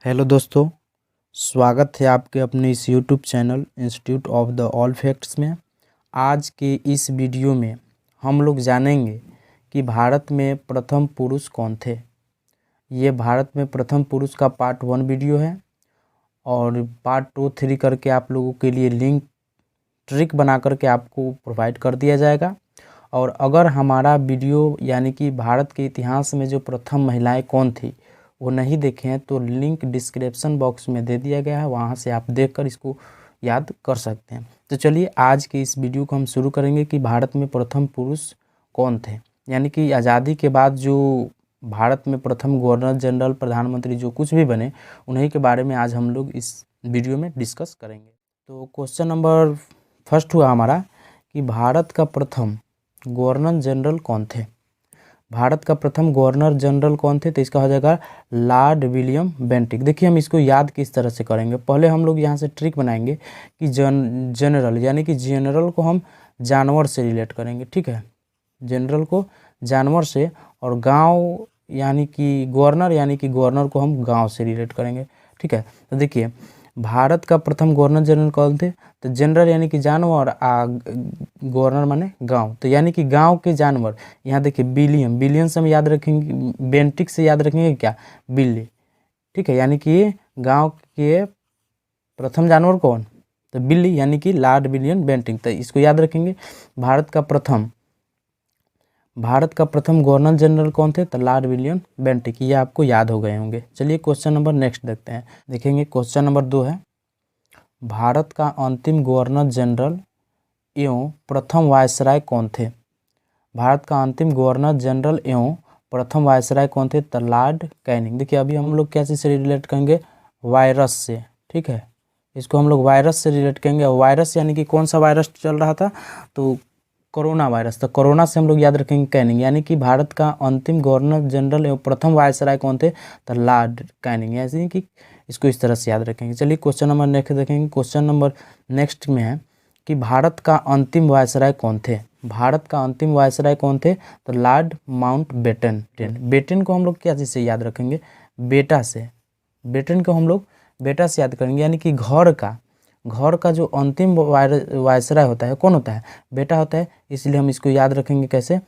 Hello दोस्तों, स्वागत है आपके अपने इस YouTube channel institute of the all facts में। आज के इस वीडियो में हम लोग जानेंगे कि भारत में प्रथम पुरुष कौन थे। ये भारत में प्रथम पुरुष का पार्ट 1 वीडियो है और पार्ट 2, 3 करके आप लोगों के लिए लिंक ट्रिक बना करके आपको प्रोवाइड कर दिया जाएगा। और अगर हमारा वीडियो यानी कि भारत के इतिहास में जो प्रथम महिलाएं कौन थी वो नहीं देखे हैं तो लिंक डिस्क्रिप्शन बॉक्स में दे दिया गया है, वहाँ से आप देखकर इसको याद कर सकते हैं। तो चलिए आज के इस वीडियो को हम शुरू करेंगे कि भारत में प्रथम पुरुष कौन थे, यानी कि आज़ादी के बाद जो भारत में प्रथम गवर्नर जनरल, प्रधानमंत्री जो कुछ भी बने, उन्हीं के बारे में आज हम लोग इस वीडियो में डिस्कस करेंगे। तो क्वेश्चन नंबर फर्स्ट हुआ हमारा कि भारत का प्रथम गवर्नर जनरल कौन थे। भारत का प्रथम गवर्नर जनरल कौन थे, तो इसका हो जाएगा लॉर्ड विलियम बेंटिक। देखिए हम इसको याद किस तरह से करेंगे। पहले हम लोग यहाँ से ट्रिक बनाएंगे कि जनरल यानी कि जनरल को हम जानवर से रिलेट करेंगे, ठीक है। जनरल को जानवर से और गांव यानी कि गवर्नर यानी कि गवर्नर को हम गांव से रिलेट करेंगे, ठीक है। तो देखिए भारत का प्रथम गवर्नर जनरल कौन थे, तो जनरल यानी कि जानवर, गवर्नर माने गांव, तो यानी कि गांव के जानवर। यहाँ देखिए बिलियन से हम याद रखेंगे, बेंटिक से याद रखेंगे क्या, बिल्ली, ठीक है। यानी कि ये गांव के प्रथम जानवर कौन, तो बिल्ली, यानी कि लॉर्ड विलियम बेंटिक, तो इसको याद रखेंगे। भारत का प्रथम गवर्नर जनरल कौन थे, तो लॉर्ड विलियम बेंटिक, ये आपको याद हो गए होंगे। चलिए क्वेश्चन नंबर नेक्स्ट देखते हैं। देखेंगे क्वेश्चन नंबर 2 है, भारत का अंतिम गवर्नर जनरल एवं प्रथम वायसराय कौन थे। भारत का अंतिम गवर्नर जनरल एवं प्रथम वायसराय कौन थे, तो लॉर्ड कैनिंग। देखिए अभी हम लोग क्या चीज़ से रिलेट करेंगे, वायरस से, ठीक है। इसको हम लोग वायरस से रिलेट करेंगे। वायरस यानी कि कौन सा वायरस चल रहा था, तो कोरोना वायरस। तो कोरोना से हम लोग याद रखेंगे कैनिंग, यानी कि भारत का अंतिम गवर्नर जनरल एवं प्रथम वायसराय कौन थे, तो लॉर्ड कैनिंग, यानी कि इसको इस तरह से याद रखेंगे। चलिए क्वेश्चन नंबर नेक्स्ट देखेंगे। क्वेश्चन नंबर नेक्स्ट में है कि भारत का अंतिम वायसराय कौन थे। भारत का अंतिम वायसराय कौन थे, तो लॉर्ड माउंट बेटन। बेटन को हम लोग क्या चीज़ से याद रखेंगे, बेटा से। बेटन को हम लोग बेटा से याद करेंगे, यानी कि घर का जो अंतिम वायसराय होता है कौन होता है, बेटा होता है। इसलिए हम इसको याद रखेंगे कैसे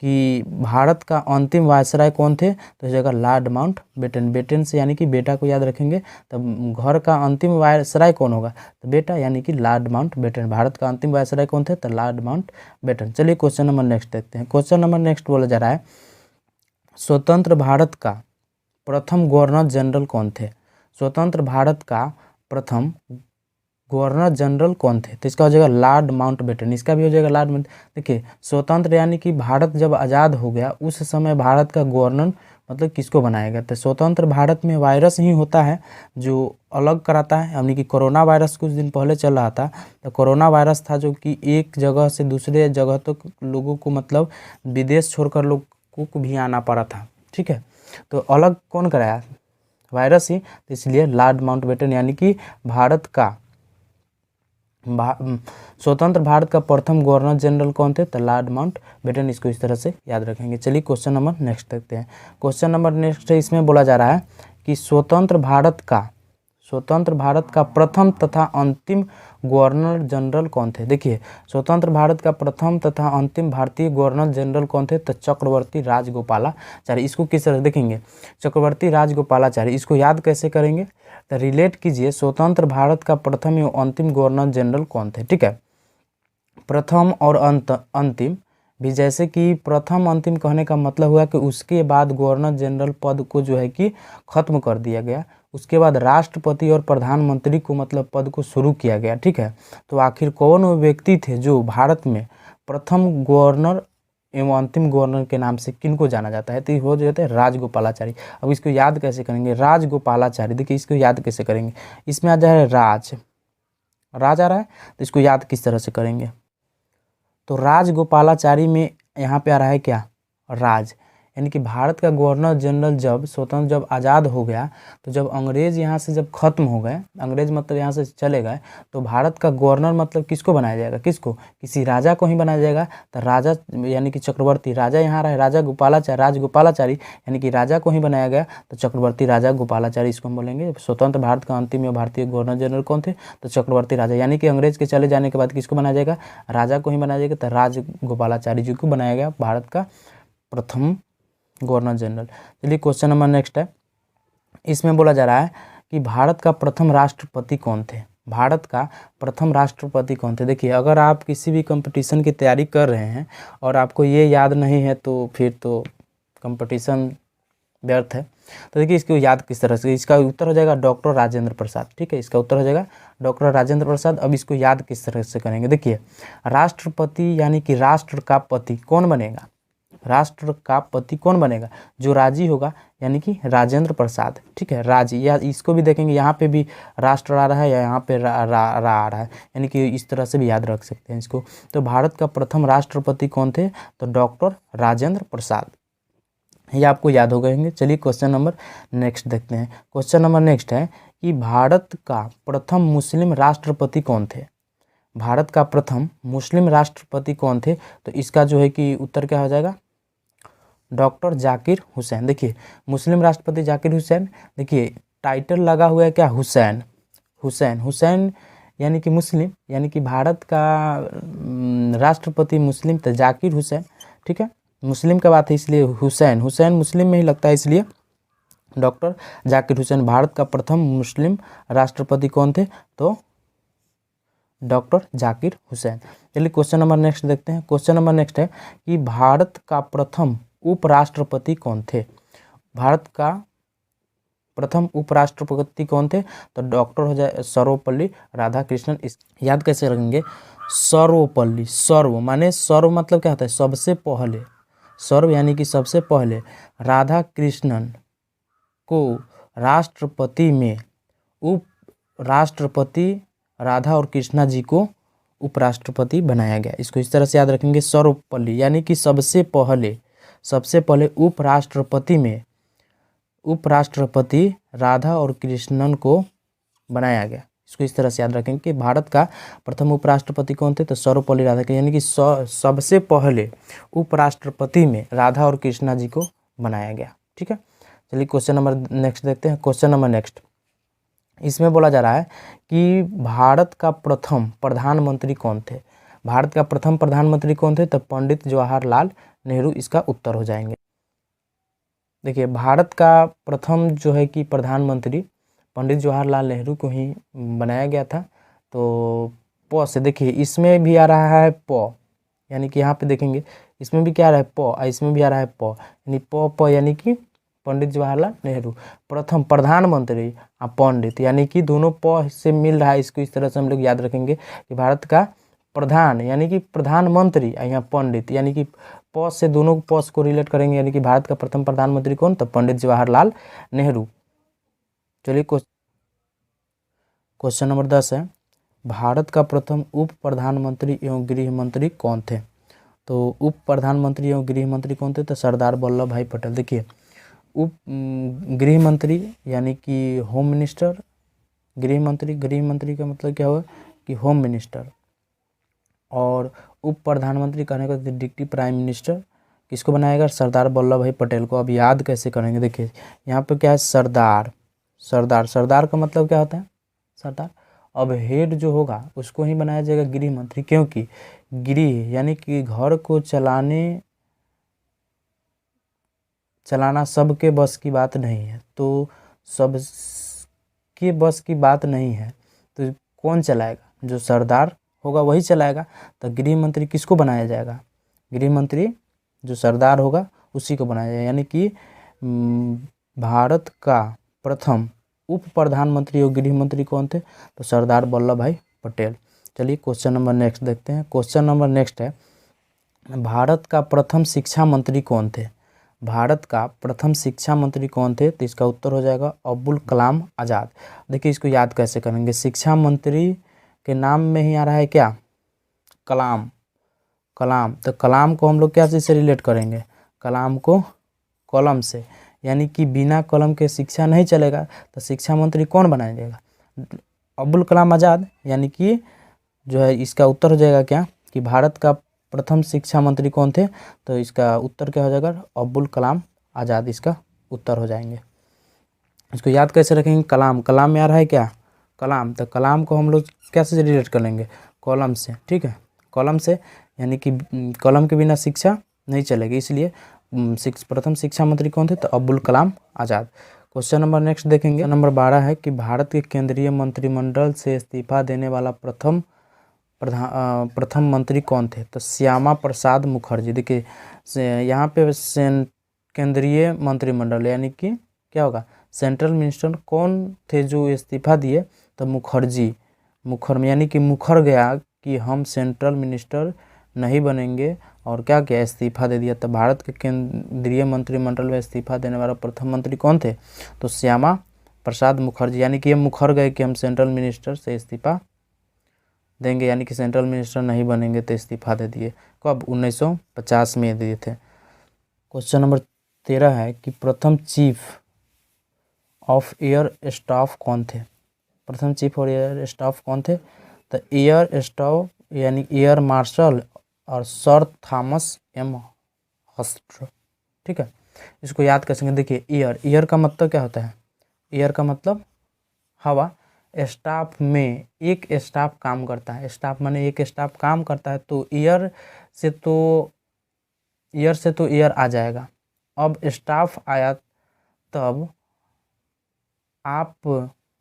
कि भारत का अंतिम वायसराय कौन थे, तो इस जगह लॉर्ड माउंट बेटन। बेटन से यानी कि बेटा को याद रखेंगे, तब घर का अंतिम वायसराय कौन होगा, तो बेटा, यानी कि लॉर्ड माउंट बेटन। भारत का अंतिम वायसराय कौन थे, तो लॉर्ड माउंट बेटन। चलिए क्वेश्चन नंबर नेक्स्ट देखते हैं। क्वेश्चन नंबर नेक्स्ट बोला जा रहा है, स्वतंत्र भारत का प्रथम गवर्नर जनरल कौन थे। स्वतंत्र भारत का प्रथम गवर्नर जनरल कौन थे, तो इसका हो जाएगा लॉर्ड माउंट बेटन। इसका भी हो जाएगा लॉर्ड माउंट। देखिए स्वतंत्र यानी कि भारत जब आज़ाद हो गया उस समय भारत का गवर्नर मतलब किसको बनाया गया, तो स्वतंत्र भारत में वायरस ही होता है जो अलग कराता है। यानी कि कोरोना वायरस कुछ दिन पहले चल रहा था, तो कोरोना वायरस था जो कि एक जगह से दूसरे जगह तक लोगों को मतलब विदेश छोड़कर लोगों को भी आना पड़ा था, ठीक है। तो अलग कौन कराया, वायरस ही। तो इसलिए लॉर्ड माउंट बेटन, यानी कि भारत का स्वतंत्र भारत का प्रथम गवर्नर जनरल कौन थे, तो लॉर्ड माउंट बेटन। इसको इस तरह से याद रखेंगे। चलिए क्वेश्चन नंबर नेक्स्ट देखते हैं। क्वेश्चन नंबर नेक्स्ट है, इसमें बोला जा रहा है कि स्वतंत्र भारत का प्रथम तथा अंतिम गवर्नर जनरल कौन थे। देखिए स्वतंत्र भारत का प्रथम तथा अंतिम भारतीय गवर्नर जनरल कौन थे, तो चक्रवर्ती राजगोपालाचारी। इसको किस तरह देखेंगे, चक्रवर्ती राजगोपालाचारी। इसको याद कैसे करेंगे, तो रिलेट कीजिए स्वतंत्र भारत का प्रथम एवं अंतिम गवर्नर जनरल कौन थे, ठीक है। प्रथम और अंतिम भी, जैसे कि प्रथम अंतिम कहने का मतलब हुआ कि उसके बाद गवर्नर जनरल पद को जो है कि खत्म कर दिया गया, उसके बाद राष्ट्रपति और प्रधानमंत्री को मतलब पद को शुरू किया गया, ठीक है। तो आखिर कौन वो व्यक्ति थे जो भारत में प्रथम गवर्नर एवं अंतिम गवर्नर के नाम से किनको जाना जाता है, तो वो जो होते हैं राजगोपालाचारी। अब इसको याद कैसे करेंगे, राजगोपालाचारी। देखिए इसको याद कैसे करेंगे, इसमें आ जाए राज आ रहा है, तो इसको याद किस तरह से करेंगे, तो राजगोपालाचारी में यहाँ पे आ रहा है क्या, राज, यानी कि भारत का गवर्नर जनरल जब स्वतंत्र जब आज़ाद हो गया, तो जब अंग्रेज़ यहाँ से जब खत्म हो गए, अंग्रेज़ मतलब यहाँ से चले गए, तो भारत का गवर्नर मतलब किसको बनाया जाएगा, किसको, किसी राजा को ही बनाया जाएगा। तो राजा यानी कि चक्रवर्ती राजा यहाँ रहे, राजा राजगोपालाचारी यानी कि राजा को ही बनाया गया, तो चक्रवर्ती राजा गोपालाचारी इसको हम बोलेंगे। स्वतंत्र भारत का अंतिम भारतीय गवर्नर जनरल कौन थे, तो चक्रवर्ती राजा, यानी कि अंग्रेज के चले जाने के बाद किसको बनाया जाएगा, राजा को ही बनाया जाएगा, तो राजगोपालाचारी जी को बनाया गया भारत का प्रथम गवर्नर जनरल। चलिए क्वेश्चन नंबर नेक्स्ट है, इसमें बोला जा रहा है कि भारत का प्रथम राष्ट्रपति कौन थे, भारत का प्रथम राष्ट्रपति कौन थे। देखिए अगर आप किसी भी कंपटीशन की तैयारी कर रहे हैं और आपको ये याद नहीं है तो फिर तो कंपटीशन व्यर्थ है। तो देखिए इसको याद किस तरह से, इसका उत्तर हो जाएगा डॉक्टर राजेंद्र प्रसाद। ठीक है, इसका उत्तर हो जाएगा डॉक्टर राजेंद्र प्रसाद। अब इसको याद किस तरह से करेंगे, देखिए राष्ट्रपति यानी कि राष्ट्र का पति कौन बनेगा, राष्ट्र का पति कौन बनेगा, जो राजी होगा यानी कि राजेंद्र प्रसाद। ठीक है, राजी, या इसको भी देखेंगे यहाँ पे भी राष्ट्र आ रहा है या यहाँ पे रा आ रहा है, यानी कि इस तरह से भी याद रख सकते हैं इसको। तो भारत का प्रथम राष्ट्रपति कौन थे, तो डॉक्टर राजेंद्र प्रसाद, ये आपको याद हो गए होंगे। चलिए क्वेश्चन नंबर नेक्स्ट देखते हैं। क्वेश्चन नंबर नेक्स्ट है कि भारत का प्रथम मुस्लिम राष्ट्रपति कौन थे, भारत का प्रथम मुस्लिम राष्ट्रपति कौन थे। तो इसका जो है कि उत्तर क्या हो जाएगा, डॉक्टर जाकिर हुसैन। देखिए मुस्लिम राष्ट्रपति जाकिर हुसैन, देखिए टाइटल लगा हुआ है क्या, हुसैन, हुसैन, हुसैन यानी कि मुस्लिम, यानी कि भारत का राष्ट्रपति मुस्लिम, तो जाकिर हुसैन। ठीक है, मुस्लिम का बात है इसलिए हुसैन, हुसैन मुस्लिम में ही लगता है, इसलिए डॉक्टर जाकिर हुसैन। भारत का प्रथम मुस्लिम राष्ट्रपति कौन थे, तो डॉक्टर जाकिर हुसैन। चलिए क्वेश्चन नंबर नेक्स्ट देखते हैं। क्वेश्चन नंबर नेक्स्ट है कि भारत का प्रथम उपराष्ट्रपति कौन थे, भारत का प्रथम उपराष्ट्रपति कौन थे, तो डॉक्टर हो जाए सर्वपल्ली राधाकृष्णन। इस याद कैसे रखेंगे, सर्वपल्ली, सर्व माने सर्व मतलब क्या होता है, सबसे पहले, सर्व यानी कि सबसे पहले, राधा कृष्णन को राष्ट्रपति में उप राष्ट्रपति राधा और कृष्णा जी को उपराष्ट्रपति बनाया गया। इसको इस तरह से याद रखेंगे, सर्वपल्ली यानी कि सबसे पहले उपराष्ट्रपति में उपराष्ट्रपति राधा और कृष्णन को बनाया गया। इसको इस तरह से याद रखेंगे कि भारत का प्रथम उपराष्ट्रपति कौन थे, तो सर्वपल्ली राधाकृष्णन, यानी कि सबसे पहले उपराष्ट्रपति में राधा और कृष्णा जी को बनाया गया। ठीक है, चलिए क्वेश्चन नंबर नेक्स्ट देखते हैं। क्वेश्चन नंबर नेक्स्ट, इसमें बोला जा रहा है कि भारत का प्रथम प्रधानमंत्री कौन थे, भारत का प्रथम प्रधानमंत्री कौन थे, तो पंडित जवाहरलाल नेहरू इसका उत्तर हो जाएंगे। देखिए भारत का प्रथम जो है कि प्रधानमंत्री पंडित जवाहरलाल नेहरू को ही बनाया गया था। तो प से देखिए इसमें भी आ रहा है प, यानी कि यहाँ पे देखेंगे इसमें भी क्या आ रहा है प, इसमें भी आ रहा है प, यानी प यानी कि पंडित जवाहरलाल नेहरू। प्रथम प्रधानमंत्री पंडित, यानी कि दोनों प से मिल रहा है। इसको इस तरह से हम लोग याद रखेंगे कि भारत का प्रधान यानी कि प्रधानमंत्री, यहाँ पंडित यानी कि प से दोनों प को रिलेट करेंगे, यानी कि भारत का प्रथम प्रधानमंत्री कौन, तो पंडित जवाहरलाल नेहरू। चलिए क्वेश्चन नंबर 10 है, भारत का प्रथम उप प्रधानमंत्री एवं गृह मंत्री कौन थे। तो उप प्रधानमंत्री एवं गृह मंत्री कौन थे, तो सरदार वल्लभ भाई पटेल। देखिए उप गृह मंत्री यानी कि होम मिनिस्टर, गृह मंत्री का मतलब क्या हुआ कि होम मिनिस्टर, और उप प्रधानमंत्री कहने का डिप्टी प्राइम मिनिस्टर किसको बनाएगा, सरदार वल्लभ भाई पटेल को। अब याद कैसे करेंगे, देखिए यहाँ पे क्या है सरदार, सरदार का मतलब क्या होता है, सरदार। अब हेड जो होगा उसको ही बनाया जाएगा गृह मंत्री, क्योंकि गृह यानी कि घर को चलाना सबके बस की बात नहीं है, तो सबके बस की बात नहीं है, तो कौन चलाएगा, जो सरदार होगा वही चलाएगा। तो गृह मंत्री किसको बनाया जाएगा, गृह मंत्री जो सरदार होगा उसी को बनाया जाएगा, यानी कि भारत का प्रथम उप प्रधानमंत्री और गृह मंत्री कौन थे, तो सरदार वल्लभ भाई पटेल। चलिए क्वेश्चन नंबर नेक्स्ट देखते हैं। क्वेश्चन नंबर नेक्स्ट है, भारत का प्रथम शिक्षा मंत्री कौन थे, भारत का प्रथम शिक्षा मंत्री कौन थे, तो इसका उत्तर हो जाएगा अब्दुल कलाम आज़ाद। देखिए इसको याद कैसे करेंगे, शिक्षा मंत्री के नाम में ही आ रहा है क्या, कलाम, तो कलाम को हम लोग क्या चीज़ से रिलेट करेंगे, कलाम को कलम से, यानी कि बिना कलम के शिक्षा नहीं चलेगा, तो शिक्षा मंत्री कौन बनाया जाएगा? अब्दुल कलाम आज़ाद। यानी कि जो है इसका उत्तर हो जाएगा क्या कि भारत का प्रथम शिक्षा मंत्री कौन थे? तो इसका उत्तर क्या हो जाएगा? अब्दुल कलाम आज़ाद इसका उत्तर हो जाएंगे। इसको याद कैसे रखेंगे? कलाम, कलाम में आ रहा है क्या? कलाम, तो कलाम को हम लोग कैसे रिलेट कर लेंगे? कलम से, ठीक है, कलम से, यानी कि कलम के बिना शिक्षा नहीं चलेगी, इसलिए प्रथम शिक्षा मंत्री कौन थे? तो Abdul Kalam Azad. Question number next देखेंगे, नंबर 12 है कि भारत के केंद्रीय मंत्रिमंडल से इस्तीफा देने वाला प्रथम मंत्री कौन थे? तो श्यामा प्रसाद मुखर्जी। देखिए यहाँ पे केंद्रीय मंत्रिमंडल यानी कि क्या होगा? सेंट्रल मिनिस्टर कौन थे जो इस्तीफा दिए? तो मुखर्जी, यानी कि मुखर गया कि हम सेंट्रल मिनिस्टर नहीं बनेंगे और क्या किया? इस्तीफा दे दिया। तो भारत के केंद्रीय मंत्रिमंडल में इस्तीफा देने वाला प्रथम मंत्री कौन थे? तो श्यामा प्रसाद मुखर्जी, यानी कि ये मुखर गए कि हम सेंट्रल मिनिस्टर से इस्तीफा देंगे, यानी कि सेंट्रल मिनिस्टर नहीं बनेंगे, तो इस्तीफा दे दिए। कब? 1950 में दिए थे। क्वेश्चन नंबर 13 है कि प्रथम चीफ ऑफ एयर स्टाफ कौन थे? प्रथम चीफ ऑफ एयर स्टाफ कौन थे? तो एयर स्टाफ यानी एयर मार्शल और सर थॉमस एम हस्टर, ठीक है। इसको याद कर सकेंगे। देखिए एयर का मतलब क्या होता है? एयर का मतलब हवा। स्टाफ में एक स्टाफ काम करता है, स्टाफ माने एक स्टाफ काम करता है, तो एयर से तो एयर आ जाएगा। अब स्टाफ आया तब आप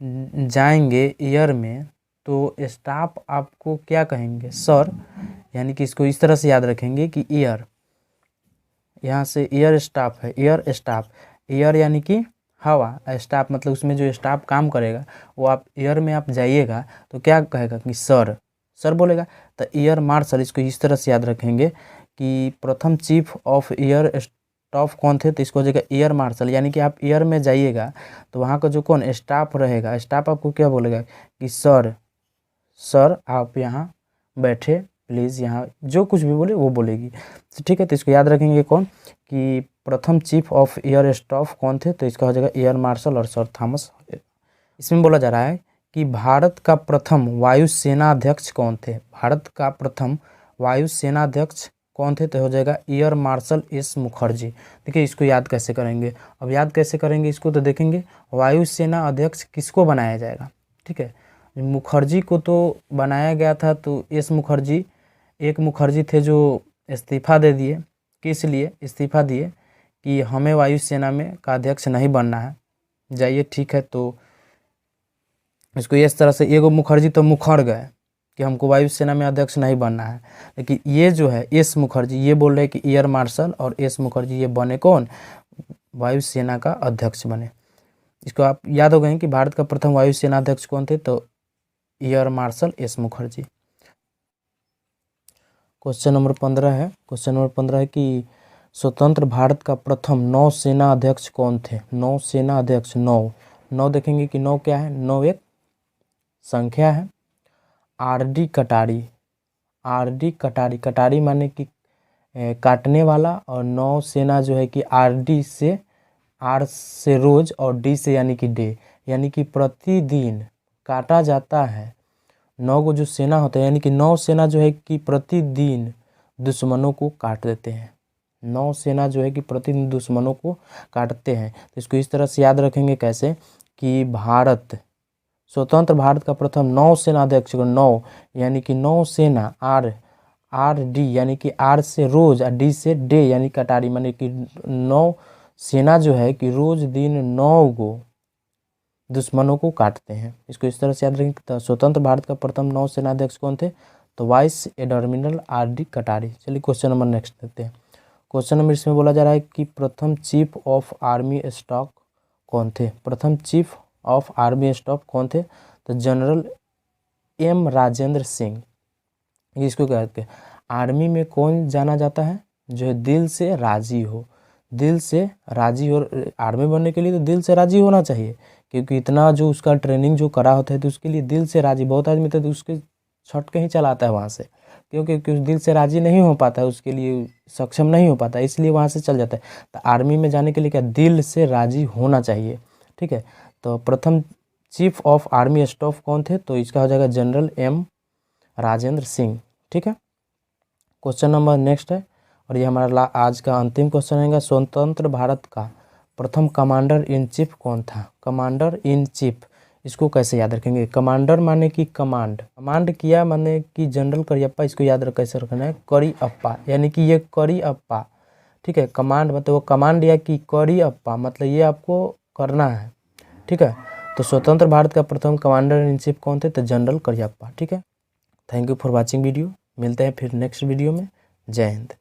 जाएंगे एयर में, तो स्टाफ आपको क्या कहेंगे? सर। यानी कि इसको इस तरह से याद रखेंगे कि एयर, यहाँ से एयर स्टाफ है, एयर स्टाफ, एयर यानी कि हवा, स्टाफ मतलब उसमें जो स्टाफ काम करेगा वो आप एयर में आप जाइएगा तो क्या कहेगा कि सर, सर बोलेगा। तो एयर मार्शल, इसको इस तरह से याद रखेंगे कि प्रथम चीफ ऑफ एयर स्टाफ कौन थे? तो इसको हो जाएगा एयर मार्शल। यानी कि आप एयर में जाइएगा तो वहाँ का जो कौन स्टाफ रहेगा, स्टाफ आपको क्या बोलेगा कि सर, सर आप यहाँ बैठे प्लीज़, यहाँ जो कुछ भी बोले वो बोलेगी, ठीक है। तो इसको याद रखेंगे कौन कि प्रथम चीफ ऑफ एयर स्टाफ कौन थे? तो इसका हो जाएगा एयर मार्शल और सर थॉमस। इसमें बोला जा रहा है कि भारत का प्रथम वायुसेना अध्यक्ष कौन थे? भारत का प्रथम वायुसेना अध्यक्ष कौन थे? तो हो जाएगा एयर मार्शल एस मुखर्जी। देखिए इसको याद कैसे करेंगे? अब याद कैसे करेंगे इसको? तो देखेंगे वायुसेना अध्यक्ष किसको बनाया जाएगा, ठीक है। मुखर्जी को तो बनाया गया था, तो एस मुखर्जी, एक मुखर्जी थे जो इस्तीफा दे दिए। किस लिए इस्तीफा दिए? कि हमें वायुसेना में का अध्यक्ष नहीं बनना है, जाइए, ठीक है। तो इसको इस तरह से, एगो मुखर्जी तो मुखर गए कि हमको वायुसेना में अध्यक्ष नहीं बनना है, लेकिन ये जो है एस मुखर्जी ये बोल रहे हैं कि एयर मार्शल, और एस मुखर्जी ये बने कौन? वायुसेना का अध्यक्ष बने। इसको आप याद हो गए कि भारत का प्रथम वायुसेना अध्यक्ष कौन थे? तो air marshal S Mukherjee. Question number 15 है, क्वेश्चन नंबर 15 है कि स्वतंत्र भारत का प्रथम नौसेना अध्यक्ष कौन थे? नौसेना अध्यक्ष, नौ देखेंगे कि नौ क्या है? नौ एक संख्या है। आर.डी. कटारी, आर.डी. कटारी, कटारी माने कि काटने वाला, और नौसेना जो है कि आर.डी. से, आर से रोज और डी से यानी कि डे, यानी कि प्रतिदिन काटा जाता है। 9 को जो सेना होता है, यानी कि नौसेना जो है कि प्रतिदिन दुश्मनों को काट देते हैं। नौसेना जो है कि प्रतिदिन दुश्मनों को काटते हैं। तो इसको इस तरह से याद रखेंगे कैसे कि भारत, स्वतंत्र भारत का प्रथम नौसेना अध्यक्ष को, नौ यानी कि नौसेना, आर डी यानी कि आर से रोज और डी से डे यानी कटारी, माने कि नौ सेना जो है कि रोज दिन 9 को दुश्मनों को काटते हैं। इसको इस तरह से याद रखेंगे। तो स्वतंत्र भारत का प्रथम नौसेना अध्यक्ष कौन थे? तो वाइस एडमिरल आर.डी. कटारी। चलिए क्वेश्चन नंबर नेक्स्ट देखते हैं। क्वेश्चन नंबर इसमें बोला जा रहा है कि प्रथम चीफ ऑफ आर्मी स्टाफ कौन थे? प्रथम चीफ ऑफ आर्मी स्टाफ कौन थे? तो जनरल एम राजेंद्र सिंह। इसको कहते हैं आर्मी में कौन जाना जाता है? जो है दिल से राजी हो, दिल से राजी हो। आर्मी बनने के लिए तो दिल से राजी होना चाहिए, क्योंकि इतना जो उसका ट्रेनिंग जो करा होता है तो उसके लिए दिल से राजी। बहुत आदमी तो उसके छट के ही चलाता है वहाँ से, क्योंकि कुछ दिल से राजी नहीं हो पाता है, उसके लिए सक्षम नहीं हो पाता, इसलिए वहाँ से चल जाता है। तो आर्मी में जाने के लिए क्या दिल से राजी होना चाहिए, ठीक है। तो प्रथम चीफ ऑफ आर्मी स्टाफ कौन थे, तो इसका हो जाएगा जनरल एम राजेंद्र सिंह, ठीक है। क्वेश्चन नंबर नेक्स्ट है, और ये हमारा आज का अंतिम क्वेश्चन रहेगा, स्वतंत्र भारत का प्रथम कमांडर इन चीफ कौन था। कमांडर इन चीफ, इसको कैसे याद रखेंगे, कमांडर माने कि कमांड किया माने कि जनरल करियप्पा, इसको याद कैसे रखना है, करियप्पा, यानी कि ये करियप्पा, ठीक है। कमांड मतलब वो कमांड या कि करियप्पा, मतलब ये आपको करना है, ठीक है। तो स्वतंत्र भारत का प्रथम कमांडर इन चीफ कौन थे, तो जनरल करियप्पा, ठीक है। Thank you for watching video, मिलते हैं फिर नेक्स्ट वीडियो में। जय हिंद।